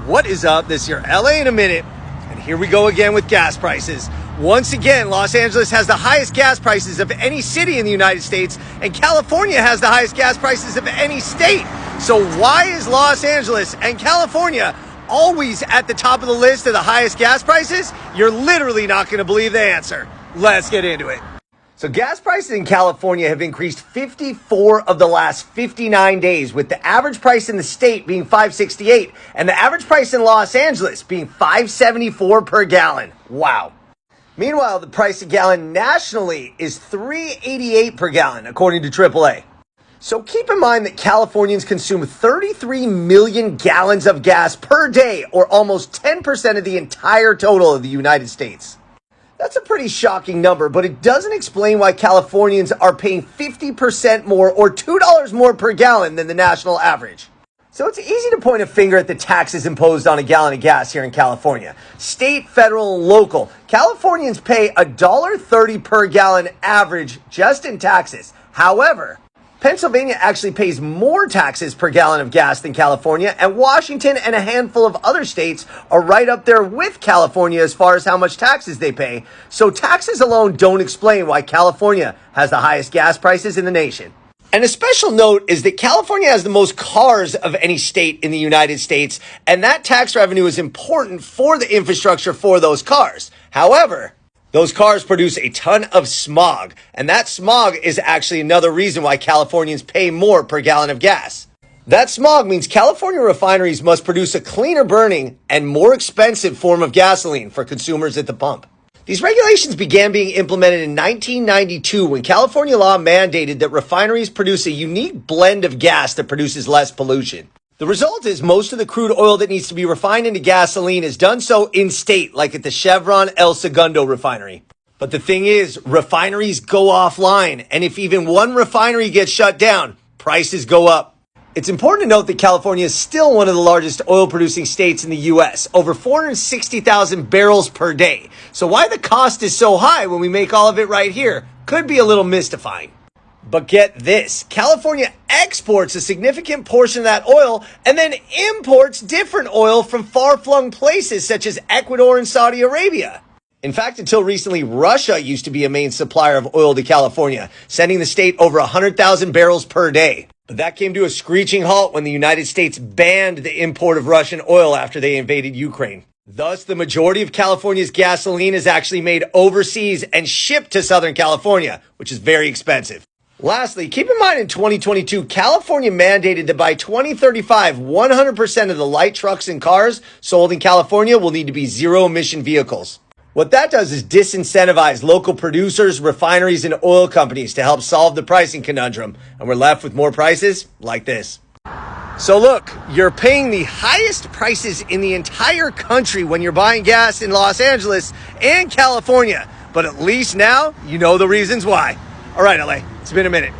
What is up? This is your LA in a minute, and here we go again with gas prices. Once again, Los Angeles has the highest gas prices of any city in the United States, and California has the highest gas prices of any state. So why is Los Angeles and California always at the top of the list of the highest gas prices? You're literally not going to believe the answer. Let's get into it. So gas prices in California have increased 54 of the last 59 days, with the average price in the state being $5.68 and the average price in Los Angeles being $5.74 per gallon. Wow. Meanwhile, the price of gallon nationally is $3.88 per gallon, according to AAA. So keep in mind that Californians consume 33 million gallons of gas per day, or almost 10% of the entire total of the United States. That's a pretty shocking number, but it doesn't explain why Californians are paying 50% more or $2 more per gallon than the national average. So it's easy to point a finger at the taxes imposed on a gallon of gas here in California. State, federal, and local. Californians pay $1.30 per gallon average just in taxes. However, Pennsylvania actually pays more taxes per gallon of gas than California, and Washington and a handful of other states are right up there with California as far as how much taxes they pay. So taxes alone don't explain why California has the highest gas prices in the nation. And a special note is that California has the most cars of any state in the United States, and that tax revenue is important for the infrastructure for those cars. However, those cars produce a ton of smog, and that smog is actually another reason why Californians pay more per gallon of gas. That smog means California refineries must produce a cleaner burning and more expensive form of gasoline for consumers at the pump. These regulations began being implemented in 1992 when California law mandated that refineries produce a unique blend of gas that produces less pollution. The result is most of the crude oil that needs to be refined into gasoline is done so in-state, like at the Chevron El Segundo refinery. But the thing is, refineries go offline, and if even one refinery gets shut down, prices go up. It's important to note that California is still one of the largest oil-producing states in the U.S., over 460,000 barrels per day. So why the cost is so high when we make all of it right here could be a little mystifying. But get this, California exports a significant portion of that oil and then imports different oil from far-flung places such as Ecuador and Saudi Arabia. In fact, until recently, Russia used to be a main supplier of oil to California, sending the state over 100,000 barrels per day. But that came to a screeching halt when the United States banned the import of Russian oil after they invaded Ukraine. Thus, the majority of California's gasoline is actually made overseas and shipped to Southern California, which is very expensive. Lastly, keep in mind in 2022, California mandated that by 2035, 100% of the light trucks and cars sold in California will need to be zero-emission vehicles. What that does is disincentivize local producers, refineries, and oil companies to help solve the pricing conundrum, and we're left with more prices like this. So look, you're paying the highest prices in the entire country when you're buying gas in Los Angeles and California, but at least now you know the reasons why. All right, LA, it's been a minute.